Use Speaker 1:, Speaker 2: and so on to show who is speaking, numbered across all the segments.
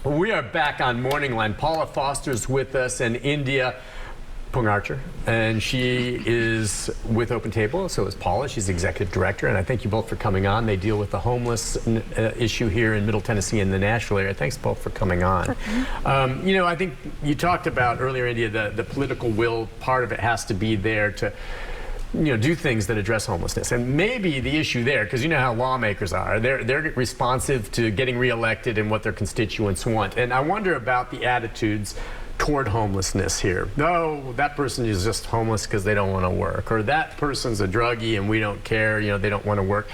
Speaker 1: We are back on Morning Line. Paula Foster's with us, and India Pungarcher, and she is with Open Table. So is Paula. She's the executive director, and I thank you both for coming on. They deal with the homeless issue here in Middle Tennessee and the Nashville area. Thanks both for coming on. You know, I think you talked about earlier, India, the political will. Part of it has to be there to, you know, do things that address homelessness. And maybe the issue there, because you know how lawmakers are, they're responsive to getting reelected and what their constituents want. And I wonder about the attitudes toward homelessness here. No, that person is just homeless because they don't want to work, or that person's a druggie and we don't care, you know, they don't want to work.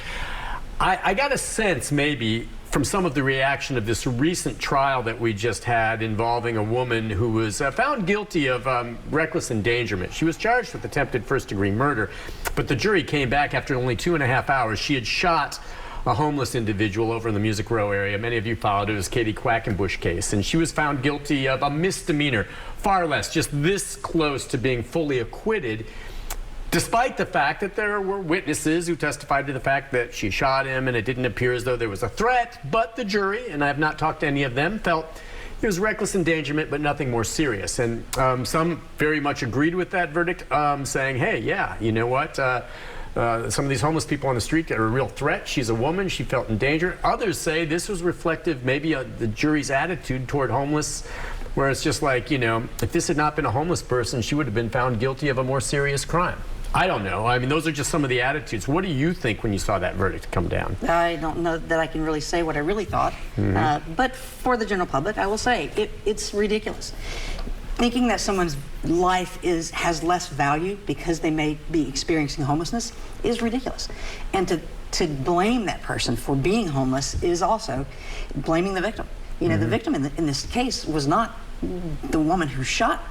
Speaker 1: I got a sense maybe from some of the reaction of this recent trial that we just had involving a woman who was found guilty of reckless endangerment. She was charged with attempted first-degree murder, but the jury came back after only 2.5 hours. She had shot a homeless individual over in the Music Row area. Many of you followed it. It was Katie Quackenbush case, and she was found guilty of a misdemeanor, far less, just this close to being fully acquitted, despite the fact that there were witnesses who testified to the fact that she shot him and it didn't appear as though there was a threat. But the jury, and I have not talked to any of them, felt it was reckless endangerment but nothing more serious. And some very much agreed with that verdict, saying, hey, yeah, you know what? Some of these homeless people on the street are a real threat. She's a woman. She felt in danger. Others say this was reflective maybe of the jury's attitude toward homeless, where it's just like, you know, if this had not been a homeless person, she would have been found guilty of a more serious crime. I don't know. I mean, those are just some of the attitudes. What do you think when you saw that verdict come down?
Speaker 2: I don't know that I can really say what I really thought. But for the general public, I will say it's ridiculous. Thinking that someone's life has less value because they may be experiencing homelessness is ridiculous. And to blame that person for being homeless is also blaming the victim. You know, the victim in this case was not the woman who shot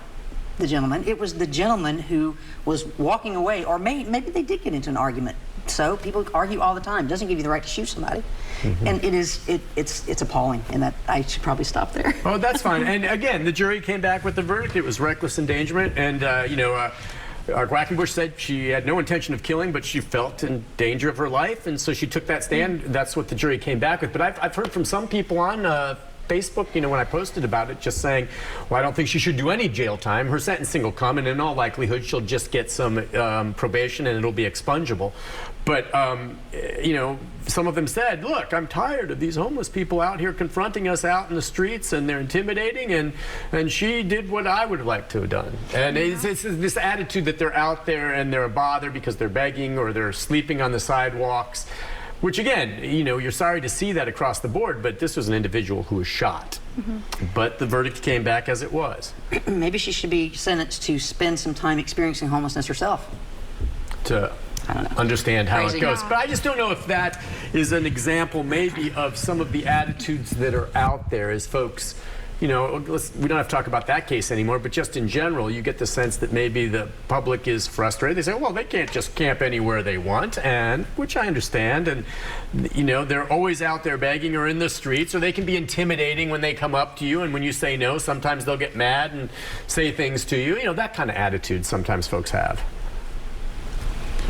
Speaker 2: the gentleman. It was the gentleman who was walking away, or maybe they did get into an argument. So people argue all the time. It doesn't give you the right to shoot somebody. And it's appalling, and that I should probably stop there.
Speaker 1: Oh, that's fine. And again, the jury came back with the verdict. It was reckless endangerment, and you know, Quackenbush said she had no intention of killing, but she felt in danger of her life, and so she took that stand. That's what the jury came back with. But I've heard from some people on Facebook, you know, when I posted about it, just saying, well, I don't think she should do any jail time. Her sentencing will come, and in all likelihood, she'll just get some probation, and it'll be expungible. But, you know, some of them said, look, I'm tired of these homeless people out here confronting us out in the streets, and they're intimidating, and she did what I would have liked to have done. And it's this attitude that they're out there and they're a bother because they're begging or they're sleeping on the sidewalks. Which, again, you know, you're sorry to see that across the board, but this was an individual who was shot. But the verdict came back as it was.
Speaker 2: Maybe she should be sentenced to spend some time experiencing homelessness herself.
Speaker 1: To understand how it goes. But I just don't know if that is an example maybe of some of the attitudes that are out there as folks, you know, we don't have to talk about that case anymore, but just in general, you get the sense that maybe the public is frustrated. They say, well, they can't just camp anywhere they want, and which I understand. And, you know, they're always out there begging or in the streets, or they can be intimidating when they come up to you. And when you say no, sometimes they'll get mad and say things to you. You know, that kind of attitude sometimes folks have.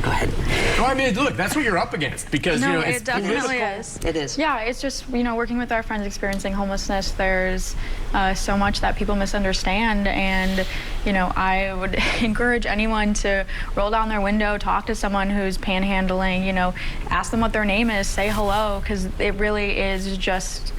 Speaker 1: Go ahead. Well, I mean, look, that's what you're up against because, you know, it's
Speaker 3: it definitely
Speaker 1: political.
Speaker 3: is.
Speaker 2: It is.
Speaker 3: Yeah, it's just, you know, working with our friends experiencing homelessness, there's so much that people misunderstand, and, you know, I would encourage anyone to roll down their window, talk to someone who's panhandling, you know, ask them what their name is, say hello, because it really is just,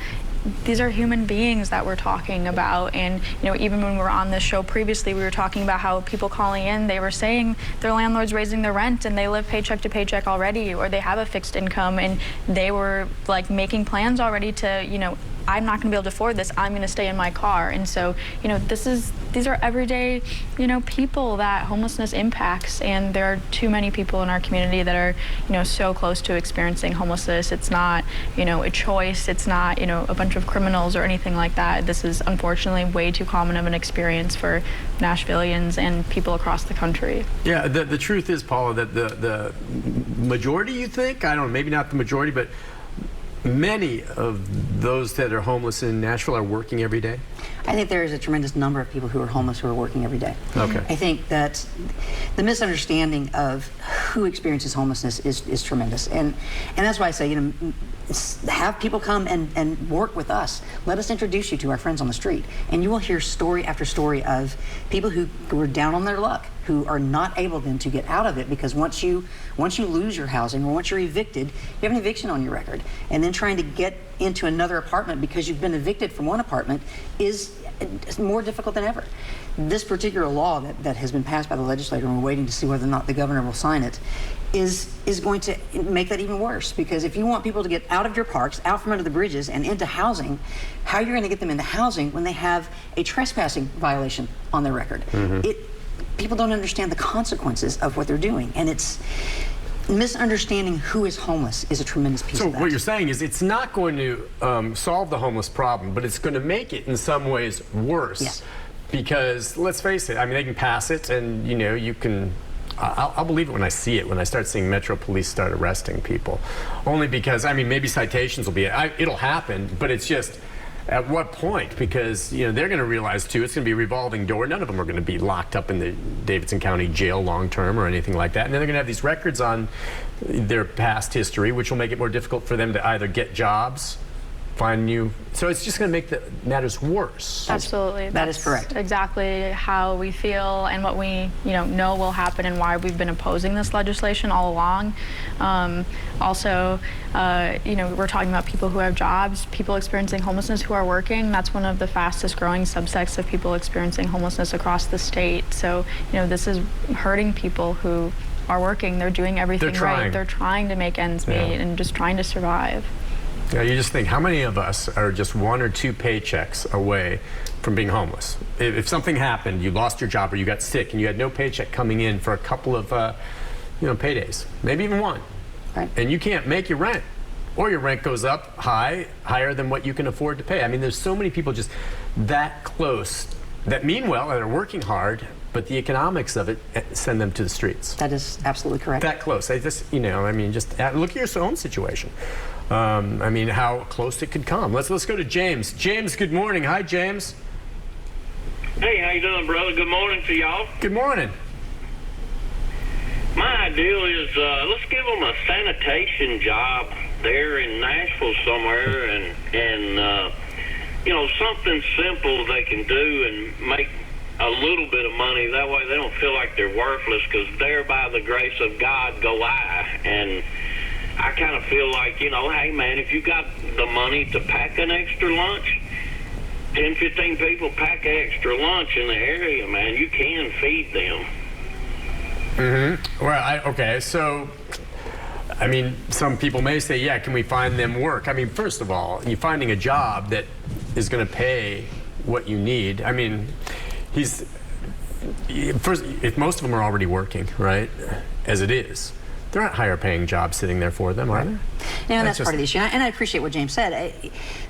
Speaker 3: these are human beings that we're talking about. And, you know, even when we were on this show previously, we were talking about how people calling in, they were saying their landlord's raising their rent and they live paycheck to paycheck already, or they have a fixed income, and they were like making plans already to, you know, I'm not going to be able to afford this. I'm going to stay in my car. And so, you know, these are everyday, you know, people that homelessness impacts. And there are too many people in our community that are, you know, so close to experiencing homelessness. It's not, you know, a choice. It's not, you know, a bunch of criminals or anything like that. This is unfortunately way too common of an experience for Nashvillians and people across the country.
Speaker 1: Yeah, the truth is, Paula, that the majority, you think, I don't know, maybe not the majority, but many of those that are homeless in Nashville are working every day?
Speaker 2: I think there is a tremendous number of people who are homeless who are working every day.
Speaker 1: Okay.
Speaker 2: I think that the misunderstanding of who experiences homelessness is tremendous. And that's why I say, you know, have people come and work with us. Let us introduce you to our friends on the street, and you will hear story after story of people who were down on their luck, who are not able then to get out of it, because once you lose your housing, or once you're evicted, you have an eviction on your record, and then trying to get into another apartment because you've been evicted from one apartment is more difficult than ever. This particular law that has been passed by the legislature, and we're waiting to see whether or not the governor will sign it, is going to make that even worse. Because if you want people to get out of your parks, out from under the bridges, and into housing, how you're going to get them into housing when they have a trespassing violation on their record? People don't understand the consequences of what they're doing, and it's misunderstanding who is homeless is a tremendous piece of that.
Speaker 1: So what you're saying is it's not going to solve the homeless problem, but it's going to make it in some ways worse.
Speaker 2: Yes.
Speaker 1: Because let's face it, I mean, they can pass it, and you can. I'll believe it when I see it. When I start seeing Metro Police start arresting people, only because I mean maybe citations will be. It'll happen, but it's just. At what point? Because they're going to realize too it's going to be a revolving door. None of them are going to be locked up in the Davidson County jail long term or anything like that. And then they're going to have these records on their past history, which will make it more difficult for them to either get jobs, find new. So it's just going to make the matters worse.
Speaker 3: Absolutely.
Speaker 2: That is correct.
Speaker 3: Exactly how we feel and what we know will happen, and why we've been opposing this legislation all along. Also, we're talking about people who have jobs, people experiencing homelessness who are working. That's one of the fastest growing subsects of people experiencing homelessness across the state. So, this is hurting people who are working. They're doing everything right. They're trying to make ends meet and just trying to survive.
Speaker 1: Yeah, you just think, how many of us are just 1 or 2 paychecks away from being homeless? If something happened, you lost your job or you got sick and you had no paycheck coming in for a couple of paydays, maybe even one,
Speaker 2: right.
Speaker 1: And you can't make your rent, or your rent goes up higher than what you can afford to pay. I mean, there's so many people just that close that mean well and are working hard, but the economics of it send them to the streets.
Speaker 2: That is absolutely correct.
Speaker 1: That close. Just look at your own situation. I mean, how close it could come. Let's go to James. James, good morning. Hi, James.
Speaker 4: Hey, how you doing, brother? Good morning to y'all.
Speaker 1: Good morning.
Speaker 4: My ideal is let's give them a sanitation job there in Nashville somewhere, and something simple they can do and make a little bit of money. That way they don't feel like they're worthless, because there by the grace of God go I. And I kind of feel like, hey, man, if you got the money to pack an extra lunch, 10, 15 people pack an extra lunch in the area, man, you can feed them.
Speaker 1: Well, okay, so, I mean, some people may say, yeah, can we find them work? I mean, first of all, you're finding a job that is going to pay what you need. I mean, if most of them are already working, right, as it is, there aren't higher paying jobs sitting there for them, are there?
Speaker 2: Yeah, that's part of the issue. And I appreciate what James said.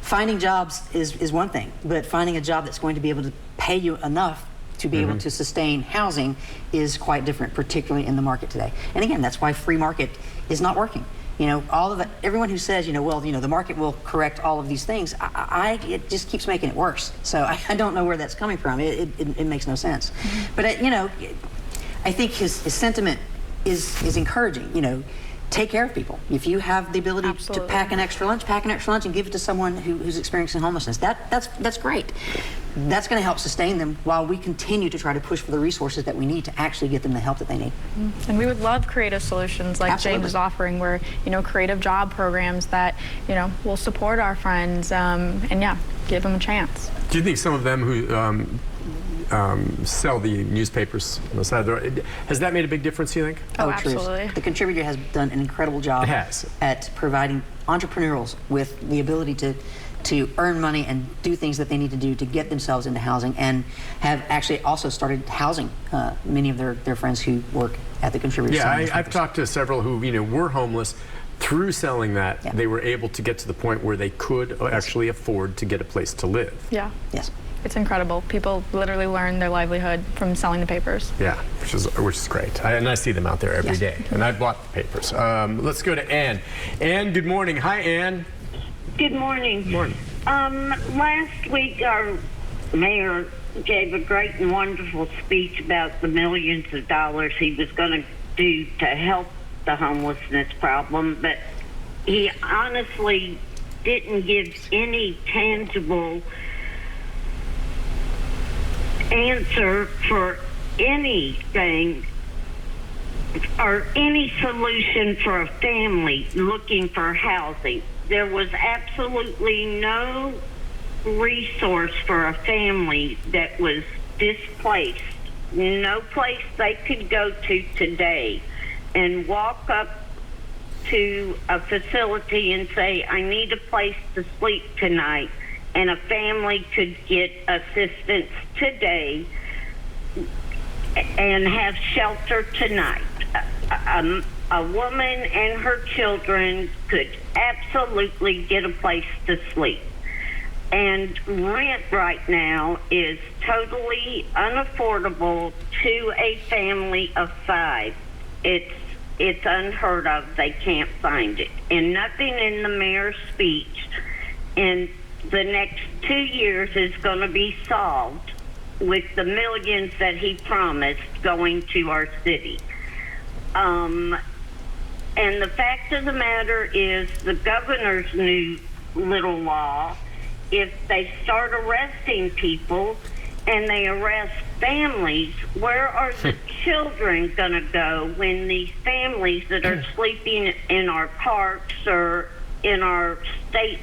Speaker 2: Finding jobs is one thing, but finding a job that's going to be able to pay you enough to be able to sustain housing is quite different, particularly in the market today. And again, that's why free market is not working. Everyone who says, the market will correct all of these things, it just keeps making it worse. So I don't know where that's coming from. It makes no sense. But I think his sentiment is encouraging. Take care of people. If you have the ability to pack an extra lunch and give it to someone who's experiencing homelessness. That's great. That's going to help sustain them while we continue to try to push for the resources that we need to actually get them the help that they need.
Speaker 3: And we would love creative solutions like James is offering, where creative job programs that will support our friends and give them a chance.
Speaker 1: Do you think some of them who sell the newspapers on the side of the road, has that made a big difference, you think?
Speaker 3: Oh, absolutely.
Speaker 2: The Contributor has done an incredible job at providing entrepreneurs with the ability to earn money and do things that they need to do to get themselves into housing, and have actually also started housing many of their friends who work at the Contributor.
Speaker 1: Yeah, I've talked to several who were homeless. Through selling that, they were able to get to the point where they could actually afford to get a place to live.
Speaker 3: Yeah.
Speaker 2: Yes.
Speaker 3: It's incredible. People literally learn their livelihood from selling the papers.
Speaker 1: Yeah, which is great. And I see them out there every day. And I bought the papers. Let's go to Ann. Ann, good morning. Hi, Ann.
Speaker 5: Good morning.
Speaker 1: Morning.
Speaker 5: Last week, our mayor gave a great and wonderful speech about the millions of dollars he was going to do to help the homelessness problem. But he honestly didn't give any tangible answer for anything or any solution for a family looking for housing. There was absolutely no resource for a family that was displaced. No place they could go to today and walk up to a facility and say, I need a place to sleep tonight, and a family could get assistance today and have shelter tonight. A woman and her children could absolutely get a place to sleep. And rent right now is totally unaffordable to a family of 5. It's unheard of. They can't find it. And nothing in the mayor's speech in the next 2 years is going to be solved with the millions that he promised going to our city. And the fact of the matter is the governor's new little law, if they start arresting people and they arrest families, where are the children going to go when these families that are sleeping in our parks or in our state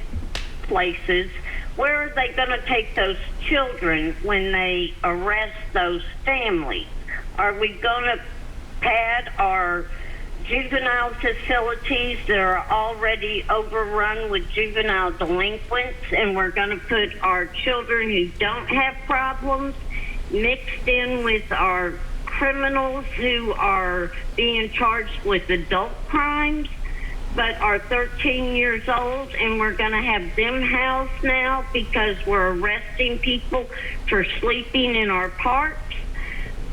Speaker 5: places, where are they going to take those children when they arrest those families? Are we going to pad our juvenile facilities that are already overrun with juvenile delinquents, and we're going to put our children who don't have problems mixed in with our criminals who are being charged with adult crimes but are 13 years old, and we're going to have them housed now because we're arresting people for sleeping in our parks?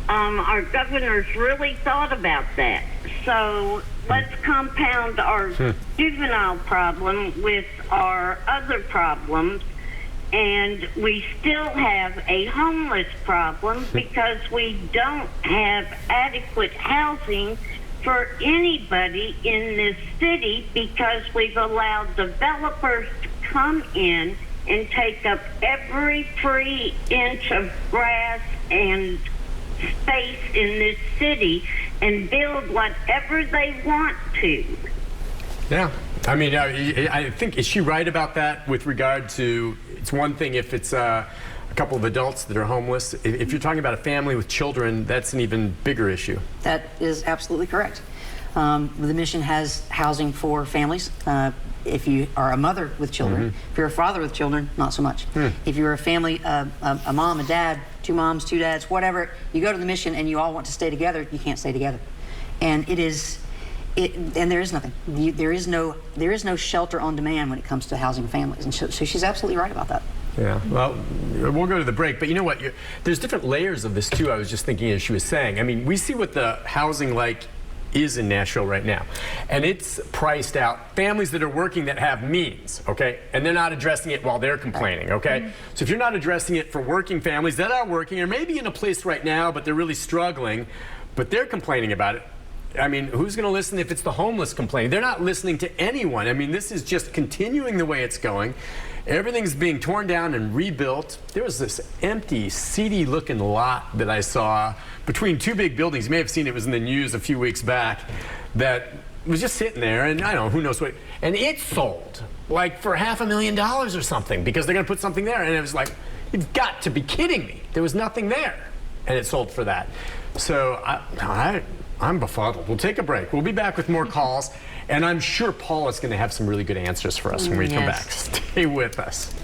Speaker 5: Our governor's really thought about that. So let's compound our juvenile problem with our other problems, and we still have a homeless problem because we don't have adequate housing for anybody in this city because we've allowed developers to come in and take up every free inch of grass and space in this city and build whatever they want to.
Speaker 1: Yeah. I mean, I think, is she right about that with regard to, it's one thing if it's a couple of adults that are homeless. If you're talking about a family with children, that's an even bigger issue.
Speaker 2: That is absolutely correct. The mission has housing for families. If you are a mother with children, if you're a father with children, not so much. If you're a family, a mom, a dad, 2 moms, 2 dads, whatever, you go to the mission and you all want to stay together, you can't stay together. And and there is nothing. There is no shelter on demand when it comes to housing families. And so she's absolutely right about that.
Speaker 1: Yeah, well, we'll go to the break, but you know what? There's different layers of this too. I was just thinking as she was saying. I mean, we see what the housing is in Nashville right now, and it's priced out families that are working that have means, okay, and they're not addressing it while they're complaining, okay. So if you're not addressing it for working families that are working or maybe in a place right now but they're really struggling, but they're complaining about it, I mean, who's going to listen if it's the homeless complaining? They're not listening to anyone. I mean, this is just continuing the way it's going. Everything's being torn down and rebuilt. There was this empty, seedy-looking lot that I saw between 2 big buildings. You may have seen it was in the news a few weeks back that was just sitting there, and I don't know, who knows what. And it sold, like, for $500,000 or something because they're going to put something there. And it was like, you've got to be kidding me. There was nothing there. And it sold for that. So I'm befuddled. We'll take a break. We'll be back with more calls, and I'm sure Paul is going to have some really good answers for us when we come back. Stay with us.